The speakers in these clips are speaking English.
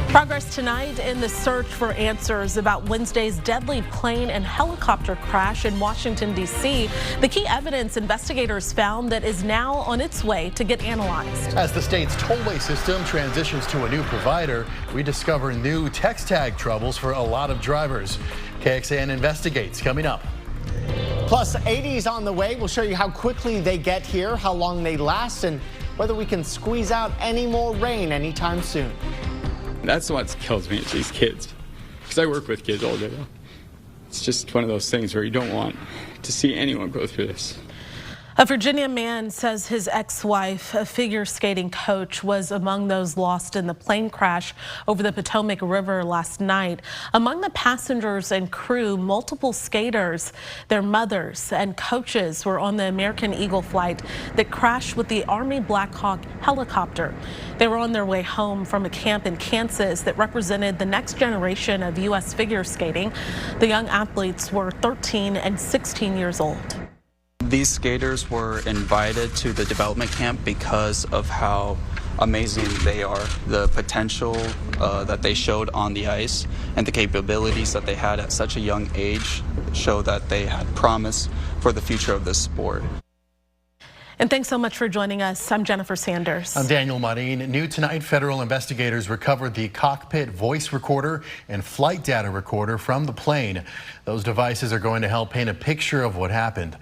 Progress tonight in the search for answers about Wednesday's deadly plane and helicopter crash in Washington, D.C. The key evidence investigators found that is now on its way to get analyzed. As the state's tollway system transitions to a new provider, we discover new text tag troubles for a lot of drivers. KXAN investigates coming up. Plus 80s on the way. We'll show you how quickly they get here, how long they last, and whether we can squeeze out any more rain anytime soon. That's what kills me, it's these kids. Because I work with kids all day. It's just one of those things where you don't want to see anyone go through this. A Virginia man says his ex-wife, a figure skating coach, was among those lost in the plane crash over the Potomac River last night. Among the passengers and crew, multiple skaters, their mothers, and coaches were on the American Eagle flight that crashed with the Army Black Hawk helicopter. They were on their way home from a camp in Kansas that represented the next generation of U.S. figure skating. The young athletes were 13 and 16 years old. These skaters were invited to the development camp because of how amazing they are, the potential that they showed on the ice, and the capabilities that they had at such a young age show that they had promise for the future of this sport. And thanks so much for joining us. I'm Jennifer Sanders. I'm Daniel Marin. New tonight, federal investigators recovered the cockpit voice recorder and flight data recorder from the plane. Those devices are going to help paint a picture of what happened.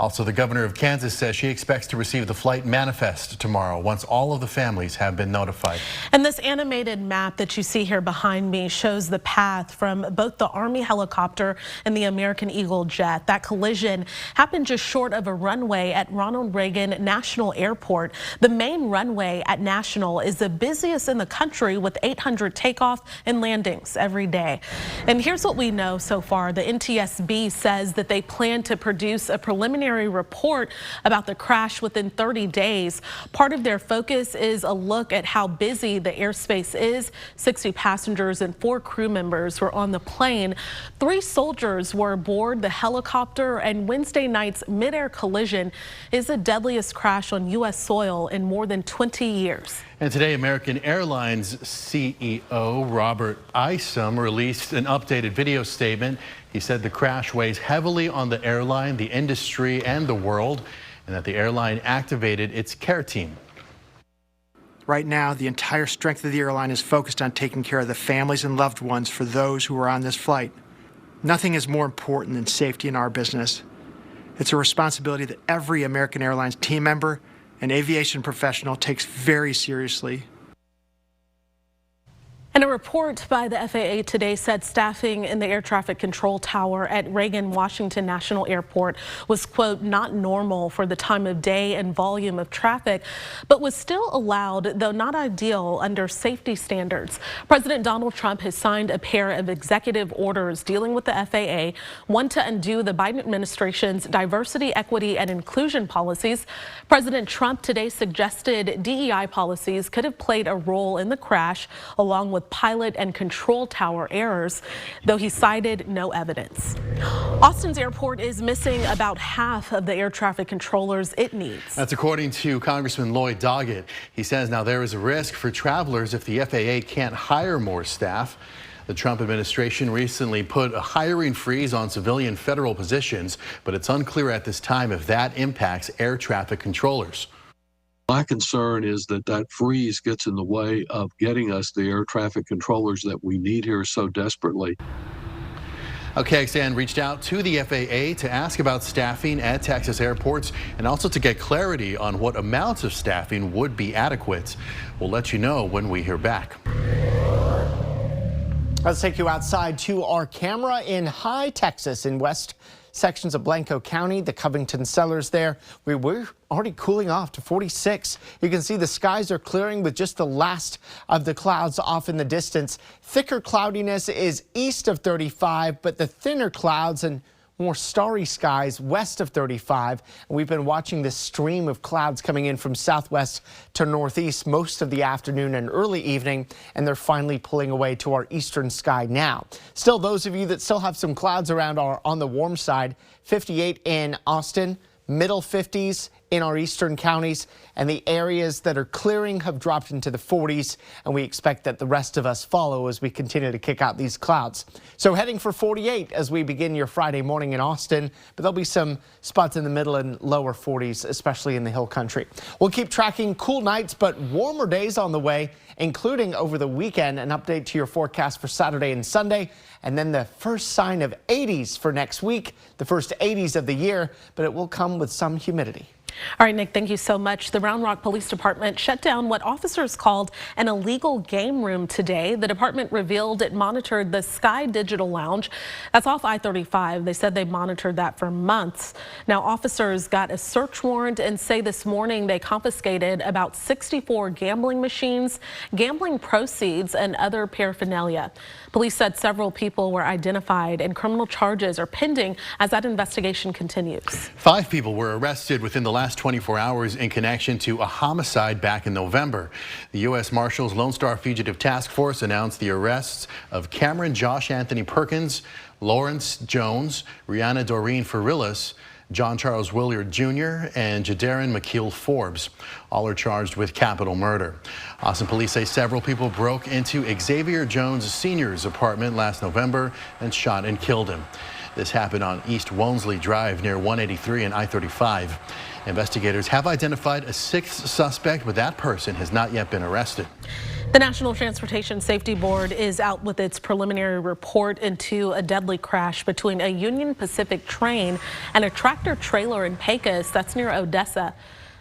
Also, the governor of Kansas says she expects to receive the flight manifest tomorrow once all of the families have been notified. And this animated map that you see here behind me shows the path from both the Army helicopter and the American Eagle jet. That collision happened just short of a runway at Ronald Reagan National Airport. The main runway at National is the busiest in the country with 800 takeoff and landings every day. And here's what we know so far. The NTSB says that they plan to produce a preliminary report about the crash within 30 days. Part of their focus is a look at how busy the airspace is. 60 passengers and 4 crew members were on the plane. 3 soldiers were aboard the helicopter, and Wednesday night's midair collision is the deadliest crash on U.S. soil in more than 20 years. And today, American Airlines CEO Robert Isom released an updated video statement. He said the crash weighs heavily on the airline, the industry, and the world, and that the airline activated its care team. Right now, the entire strength of the airline is focused on taking care of the families and loved ones for those who are on this flight. Nothing is more important than safety in our business. It's a responsibility that every American Airlines team member and aviation professional takes very seriously. And a report by the FAA today said staffing in the air traffic control tower at Reagan Washington National Airport was, quote, not normal for the time of day and volume of traffic, but was still allowed, though not ideal, under safety standards. President Donald Trump has signed a pair of executive orders dealing with the FAA, one to undo the Biden administration's diversity, equity, and inclusion policies. President Trump today suggested DEI policies could have played a role in the crash, along with pilot and control tower errors, though he cited no evidence. Austin's airport is missing about half of the air traffic controllers it needs. That's according to Congressman Lloyd Doggett. He says now there is a risk for travelers if the FAA can't hire more staff. The Trump administration recently put a hiring freeze on civilian federal positions, but it's unclear at this time if that impacts air traffic controllers. My concern is that that freeze gets in the way of getting us the air traffic controllers that we need here so desperately. KXAN reached out to the FAA to ask about staffing at Texas airports and also to get clarity on what amounts of staffing would be adequate. We'll let you know when we hear back. Let's take you outside to our camera in High Texas in west sections of Blanco County, the Covington Cellars there. We're already cooling off to 46. You can see the skies are clearing with just the last of the clouds off in the distance. Thicker cloudiness is east of 35, but the thinner clouds and more starry skies west of 35. We've been watching this stream of clouds coming in from southwest to northeast most of the afternoon and early evening, and they're finally pulling away to our eastern sky now. Still, those of you that still have some clouds around are on the warm side. 58 in Austin, middle 50s in our eastern counties, and the areas that are clearing have dropped into the 40s, and we expect that the rest of us follow as we continue to kick out these clouds. So heading for 48 as we begin your Friday morning in Austin, but there'll be some spots in the middle and lower 40s, especially in the hill country. We'll keep tracking cool nights, but warmer days on the way, including over the weekend. An update to your forecast for Saturday and Sunday, and then the first sign of 80s for next week, the first 80s of the year, but it will come with some humidity. All right, Nick, thank you so much. The Round Rock Police Department shut down what officers called an illegal game room today. The department revealed it monitored the Sky Digital Lounge. That's off I-35. They said they monitored that for months. Now, officers got a search warrant and say this morning they confiscated about 64 gambling machines, gambling proceeds, and other paraphernalia. Police said several people were identified and criminal charges are pending as that investigation continues. 5 people were arrested within the last 24 hours in connection to a homicide back in November. The U.S. Marshals Lone Star Fugitive Task Force announced the arrests of Cameron Josh Anthony Perkins, Lawrence Jones, Rihanna Doreen Farillas, John Charles Williard Jr., and Jadarin McKeel Forbes. All are charged with capital murder. Austin police say several people broke into Xavier Jones Sr.'s apartment last November and shot and killed him. This happened on East Wonesley Drive near 183 and I-35. Investigators have identified a 6th suspect, but that person has not yet been arrested. The National Transportation Safety Board is out with its preliminary report into a deadly crash between a Union Pacific train and a tractor trailer in Pecos, that's near Odessa.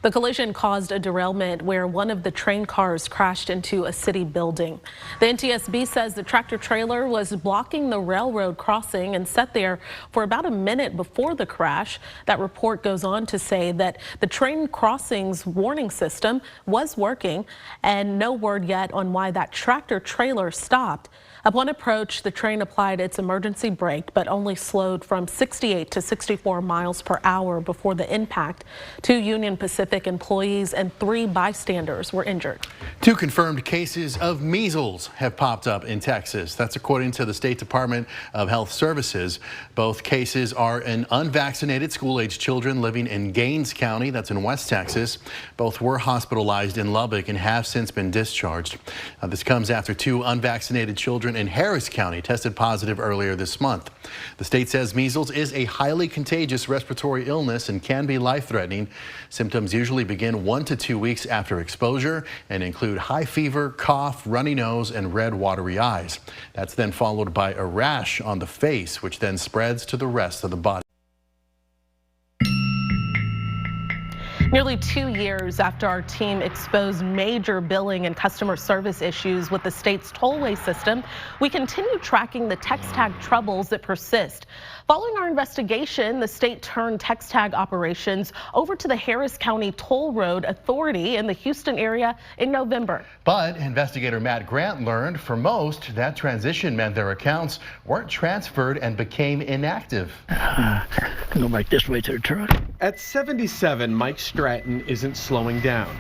The collision caused a derailment where one of the train cars crashed into a city building. The NTSB says the tractor trailer was blocking the railroad crossing and sat there for about a minute before the crash. That report goes on to say that the train crossings warning system was working, and no word yet on why that tractor trailer stopped. Upon approach, the train applied its emergency brake, but only slowed from 68 to 64 miles per hour before the impact. 2 Union Pacific employees and 3 bystanders were injured. 2 confirmed cases of measles have popped up in Texas. That's according to the State Department of Health Services. Both cases are in unvaccinated school-age children living in Gaines County, that's in West Texas. Both were hospitalized in Lubbock and have since been discharged. This comes after 2 unvaccinated children in Harris County tested positive earlier this month. The state says measles is a highly contagious respiratory illness and can be life-threatening. Symptoms usually begin 1 to 2 weeks after exposure and include high fever, cough, runny nose, and red watery eyes. That's then followed by a rash on the face, which then spreads to the rest of the body. Nearly 2 years after our team exposed major billing and customer service issues with the state's tollway system, we continue tracking the text tag troubles that persist. Following our investigation, the state turned text tag operations over to the Harris County Toll Road Authority in the Houston area in November. But investigator Matt Grant learned for most that transition meant their accounts weren't transferred and became inactive. Go back this way to the truck. At 77, Mike Stratton isn't slowing down.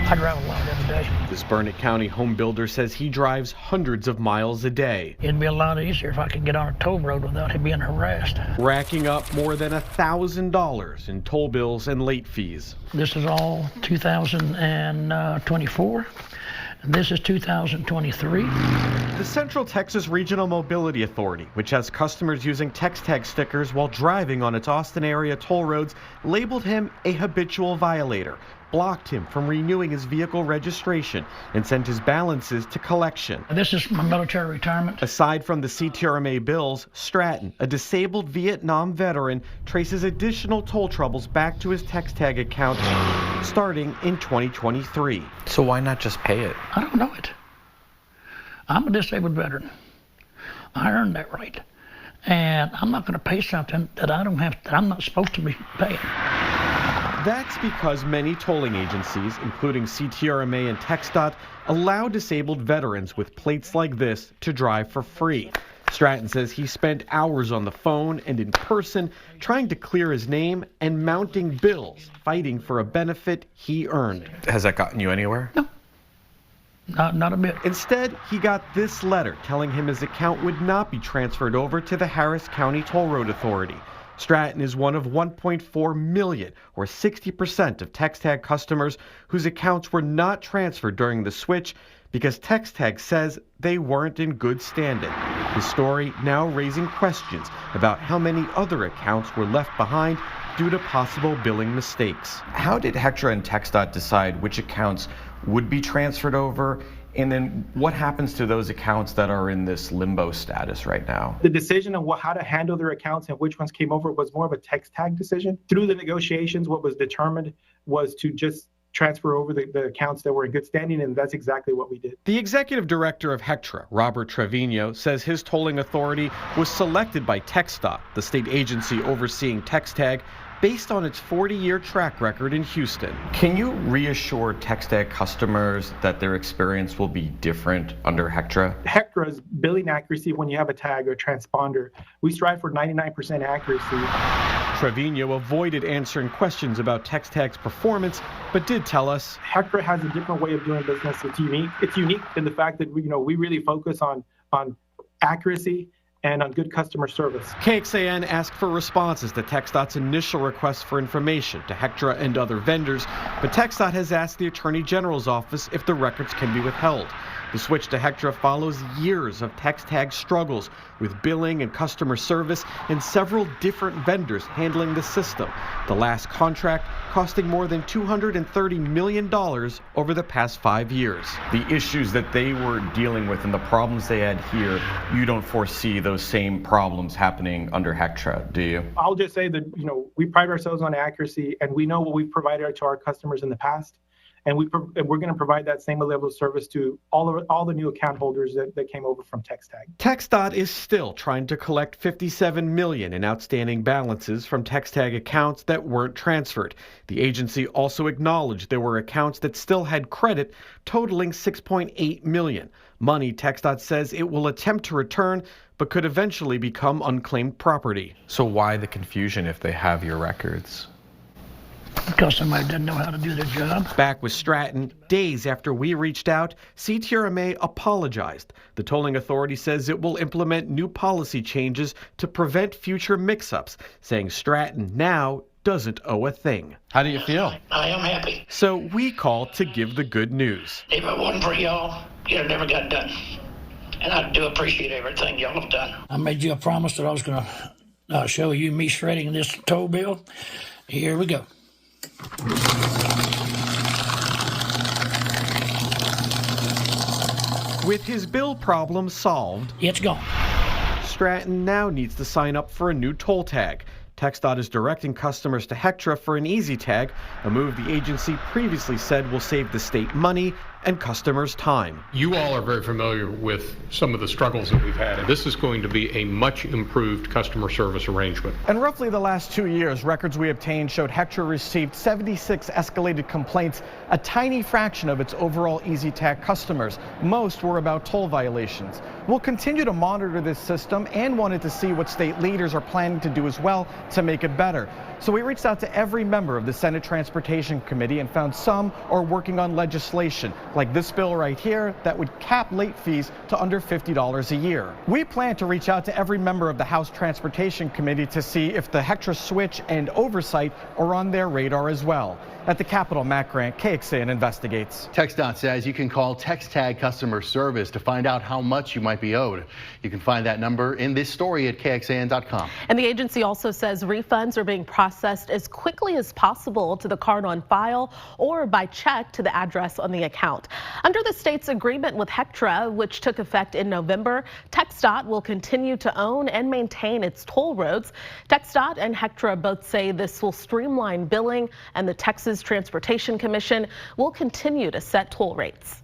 I drive a lot every day. This Burnett County home builder says he drives hundreds of miles a day. It'd be a lot easier if I could get on a toll road without him being harassed. Racking up more than $1,000 in toll bills and late fees. This is all 2024. And this is 2023. The Central Texas Regional Mobility Authority, which has customers using text tag stickers while driving on its Austin area toll roads, labeled him a habitual violator, blocked him from renewing his vehicle registration, and sent his balances to collection. This is my military retirement. Aside from the CTRMA bills, Stratton, a disabled Vietnam veteran, traces additional toll troubles back to his text tag account starting in 2023. So why not just pay it? I don't know it. I'm a disabled veteran. I earned that right. And I'm not going to pay something that I don't have, that I'm not supposed to be paying. That's because many tolling agencies, including CTRMA and TxDOT, allow disabled veterans with plates like this to drive for free. Stratton says he spent hours on the phone and in person trying to clear his name and mounting bills, fighting for a benefit he earned. Has that gotten you anywhere? No. Not a bit. Instead, he got this letter telling him his account would not be transferred over to the Harris County Toll Road Authority. Stratton is one of 1.4 million, or 60% of TexTag customers whose accounts were not transferred during the switch because TexTag says they weren't in good standing. The story now raising questions about how many other accounts were left behind due to possible billing mistakes. How did Hectra and TxDOT decide which accounts would be transferred over? And then what happens to those accounts that are in this limbo status right now? The decision on how to handle their accounts and which ones came over was more of a TexTag decision. Through the negotiations, what was determined was to just transfer over the accounts that were in good standing, and that's exactly what we did. The executive director of Hectra, Robert Trevino, says his tolling authority was selected by TxDOT, the state agency overseeing TexTag, based on its 40-year track record in Houston. Can you reassure TexTag customers that their experience will be different under Hectra? Hectra's billing accuracy, when you have a tag or a transponder, we strive for 99% accuracy. Trevino avoided answering questions about TexTag's performance, but did tell us Hectra has a different way of doing business. It's unique. It's unique in the fact that we really focus on accuracy and on good customer service. KXAN asked for responses to TxDOT's initial request for information to Hectra and other vendors, but TxDOT has asked the Attorney General's office if the records can be withheld. The switch to Hectra follows years of TexTag struggles with billing and customer service and several different vendors handling the system. The last contract costing more than $230 million over the past 5 years. The issues that they were dealing with and the problems they had here, you don't foresee those same problems happening under Hectra, do you? I'll just say that, we pride ourselves on accuracy, and we know what we've provided to our customers in the past. And we're going to provide that same level of service to all the new account holders that came over from TexTag. TxDOT is still trying to collect $57 million in outstanding balances from TexTag accounts that weren't transferred. The agency also acknowledged there were accounts that still had credit totaling $6.8 million. Money TxDOT says it will attempt to return, but could eventually become unclaimed property. So why the confusion if they have your records? Because somebody didn't know how to do their job. Back with Stratton, days after we reached out, CTRMA apologized. The tolling authority says it will implement new policy changes to prevent future mix-ups, saying Stratton now doesn't owe a thing. How do you feel? I am happy. So we called to give the good news. If it wasn't for y'all, you'd have never got done. And I do appreciate everything y'all have done. I made you a promise that I was going to show you me shredding this toll bill. Here we go. With his bill problem solved, it's gone. Stratton now needs to sign up for a new toll tag. TxDOT is directing customers to Hectra for an easy tag, a move the agency previously said will save the state money and customers time. You all are very familiar with some of the struggles that we've had, and this is going to be a much improved customer service arrangement. In roughly the last 2 years, records we obtained showed Hectra received 76 escalated complaints, a tiny fraction of its overall easy tag customers. Most were about toll violations. We'll continue to monitor this system and wanted to see what state leaders are planning to do as well to make it better. So we reached out to every member of the Senate Transportation Committee and found some are working on legislation, like this bill right here, that would cap late fees to under $50 a year. We plan to reach out to every member of the House Transportation Committee to see if the Hectra switch and oversight are on their radar as well. At the Capitol, Matt Grant, KXAN Investigates. TxDOT says you can call TexTag customer service to find out how much you might be owed. You can find that number in this story at KXAN.com. And the agency also says refunds are being processed as quickly as possible to the card on file or by check to the address on the account. Under the state's agreement with Hectra, which took effect in November, TxDOT will continue to own and maintain its toll roads. TxDOT and Hectra both say this will streamline billing, and the Texas Transportation Commission will continue to set toll rates.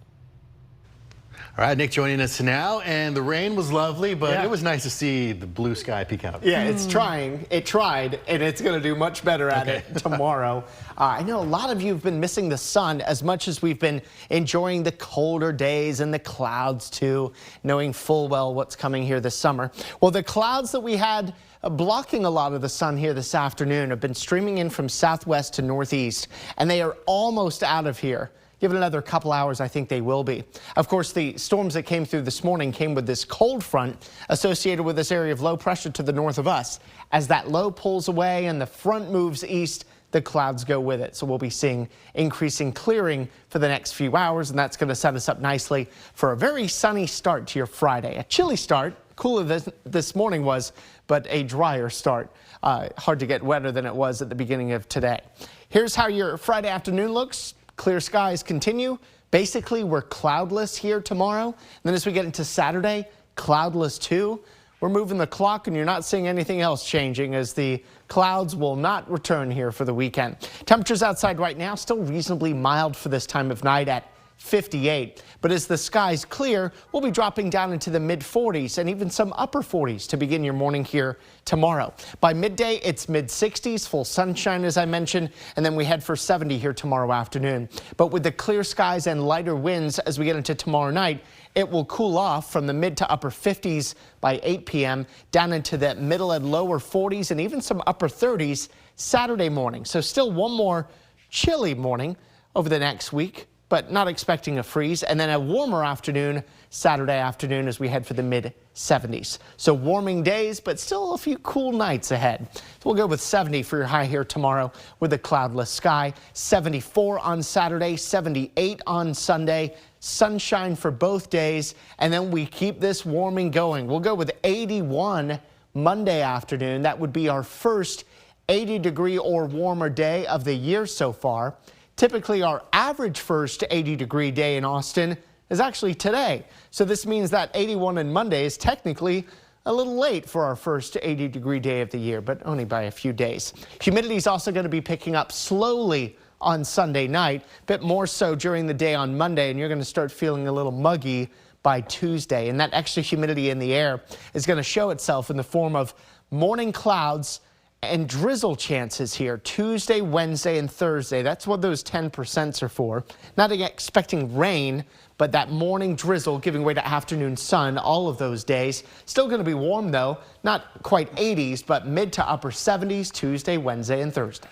All right, Nick joining us now, and the rain was lovely, but it was nice to see the blue sky peek out. Yeah, it's trying. It tried, and it's going to do much better at it tomorrow. I know a lot of you have been missing the sun as much as we've been enjoying the colder days and the clouds too, knowing full well what's coming here this summer. Well, the clouds that we had blocking a lot of the sun here this afternoon have been streaming in from southwest to northeast, and they are almost out of here. Give it another couple hours, I think they will be. Of course, the storms that came through this morning came with this cold front associated with this area of low pressure to the north of us. As that low pulls away and the front moves east, the clouds go with it. So we'll be seeing increasing clearing for the next few hours, and that's going to set us up nicely for a very sunny start to your Friday. A chilly start, cooler this morning was, but a drier start. Hard to get wetter than it was at the beginning of today. Here's how your Friday afternoon looks. Clear skies continue. Basically, we're cloudless here tomorrow. And then as we get into Saturday, cloudless too. We're moving the clock, and you're not seeing anything else changing as the clouds will not return here for the weekend. Temperatures outside right now still reasonably mild for this time of night at 58. But as the skies clear, we'll be dropping down into the mid-40s and even some upper 40s to begin your morning here tomorrow. By midday, it's mid-60s, full sunshine as I mentioned, and then we head for 70 here tomorrow afternoon. But with the clear skies and lighter winds as we get into tomorrow night, it will cool off from the mid to upper 50s by 8 p.m. down into the middle and lower 40s and even some upper 30s Saturday morning. So still one more chilly morning over the next week, but not expecting a freeze, and then a warmer afternoon Saturday afternoon as we head for the mid-70s. So warming days, but still a few cool nights ahead. So we'll go with 70 for your high here tomorrow with a cloudless sky. 74 on Saturday, 78 on Sunday. Sunshine for both days, and then we keep this warming going. We'll go with 81 Monday afternoon. That would be our first 80-degree or warmer day of the year so far. Typically, our average first 80-degree day in Austin is actually today. So this means that 81 on Monday is technically a little late for our first 80-degree day of the year, but only by a few days. Humidity is also going to be picking up slowly on Sunday night, a bit more so during the day on Monday, and you're going to start feeling a little muggy by Tuesday. And that extra humidity in the air is going to show itself in the form of morning clouds and drizzle chances here Tuesday, Wednesday, and Thursday. That's what those 10% are for. Not expecting rain, but that morning drizzle giving way to afternoon sun all of those days. Still going to be warm though, not quite 80s, but mid to upper 70s Tuesday, Wednesday, and Thursday.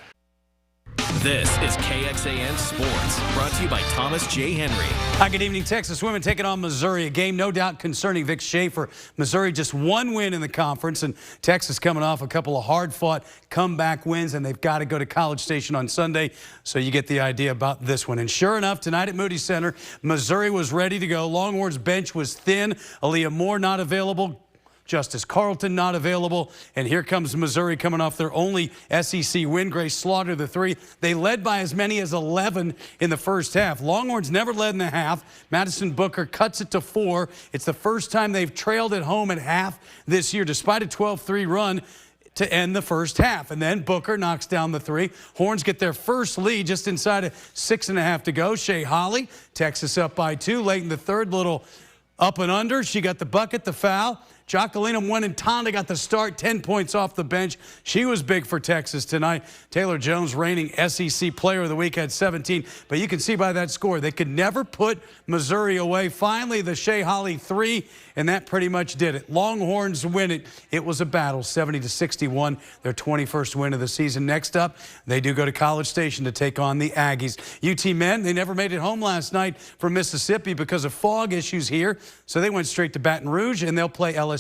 This is KXAN Sports, brought to you by Thomas J. Henry. Hi, good evening. Texas women taking on Missouri. A game no doubt concerning Vic Schaefer. Missouri just one win in the conference, and Texas coming off a couple of hard-fought comeback wins, and they've got to go to College Station on Sunday, so you get the idea about this one. And sure enough, tonight at Moody Center, Missouri was ready to go. Longhorns bench was thin. Aaliyah Moore not available. Justice Carlton not available, and here comes Missouri coming off their only SEC win. Grace Slaughter the three. They led by as many as 11 in the first half. Longhorns never led in the half. Madison Booker cuts it to 4. It's the first time they've trailed at home at half this year, despite a 12-3 run to end the first half. And then Booker knocks down the 3. Horns get their first lead just inside of 6.5 to go. Shea Holly, Texas up by 2. Late in the third, little up and under. She got the bucket, the foul. Jacqueline Wenentanda got the start, 10 points off the bench. She was big for Texas tonight. Taylor Jones, reigning SEC Player of the Week, had 17. But you can see by that score, they could never put Missouri away. Finally, the Shea Holly 3, and that pretty much did it. Longhorns win it. It was a battle, 70-61, their 21st win of the season. Next up, they do go to College Station to take on the Aggies. UT men, they never made it home last night from Mississippi because of fog issues here, so they went straight to Baton Rouge, and they'll play LSU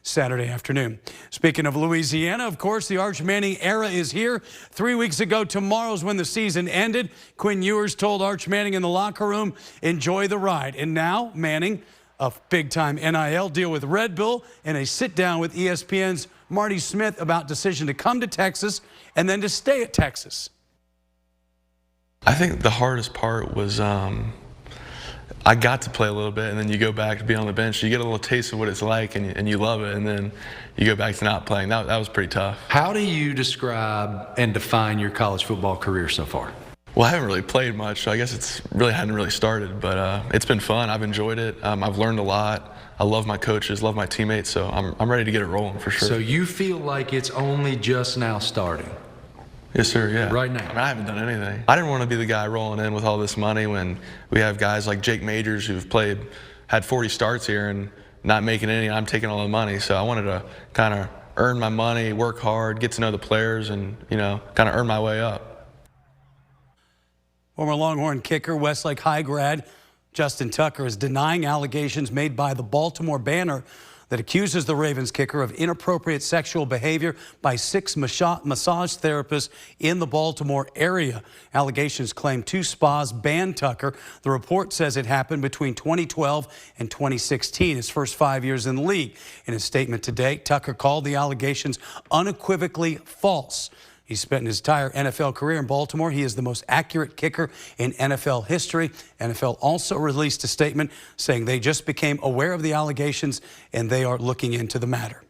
Saturday afternoon. Speaking of Louisiana, of course, the Arch Manning era is here. 3 weeks ago, tomorrow's when the season ended. Quinn Ewers told Arch Manning in the locker room, enjoy the ride. And now Manning, a big-time NIL deal with Red Bull, and a sit-down with ESPN's Marty Smith about decision to come to Texas and then to stay at Texas. I think the hardest part was I got to play a little bit, and then you go back to be on the bench. You get a little taste of what it's like, and you love it, and then you go back to not playing. That was pretty tough. How do you describe and define your college football career so far? Well, I haven't really played much, so I guess it's really hadn't really started, but it's been fun. I've enjoyed it. I've learned a lot. I love my coaches, love my teammates, so I'm ready to get it rolling for sure. So you feel like it's only just now starting? Yes, sir, yeah. Right now. I mean, I haven't done anything. I didn't want to be the guy rolling in with all this money when we have guys like Jake Majors who've had 40 starts here and not making any, and I'm taking all the money. So I wanted to kind of earn my money, work hard, get to know the players, and, kind of earn my way up. Former Longhorn kicker, Westlake High grad Justin Tucker is denying allegations made by the Baltimore Banner that accuses the Ravens kicker of inappropriate sexual behavior by 6 massage therapists in the Baltimore area. Allegations claim 2 spas banned Tucker. The report says it happened between 2012 and 2016, his first 5 years in the league. In his statement today, Tucker called the allegations unequivocally false. He spent his entire NFL career in Baltimore. He is the most accurate kicker in NFL history. NFL also released a statement saying they just became aware of the allegations and they are looking into the matter.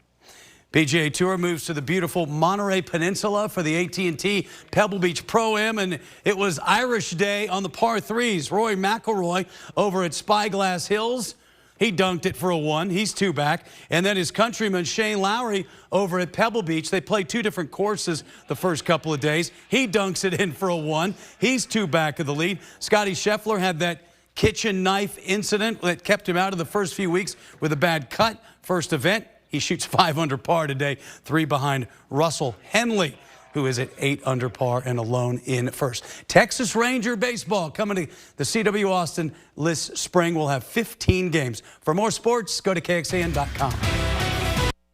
PGA Tour moves to the beautiful Monterey Peninsula for the AT&T Pebble Beach Pro-Am, and it was Irish Day on the par 3s. Rory McIlroy over at Spyglass Hills. He dunked it for a 1. He's 2 back. And then his countryman Shane Lowry over at Pebble Beach. They played 2 different courses the first couple of days. He dunks it in for a 1. He's 2 back of the lead. Scotty Scheffler had that kitchen knife incident that kept him out of the first few weeks with a bad cut. First event, he shoots 5 under par today, 3 behind Russell Henley, who is at 8 under par and alone in first. Texas Ranger baseball coming to the CW Austin this spring. We'll have 15 games. For more sports, go to KXAN.com.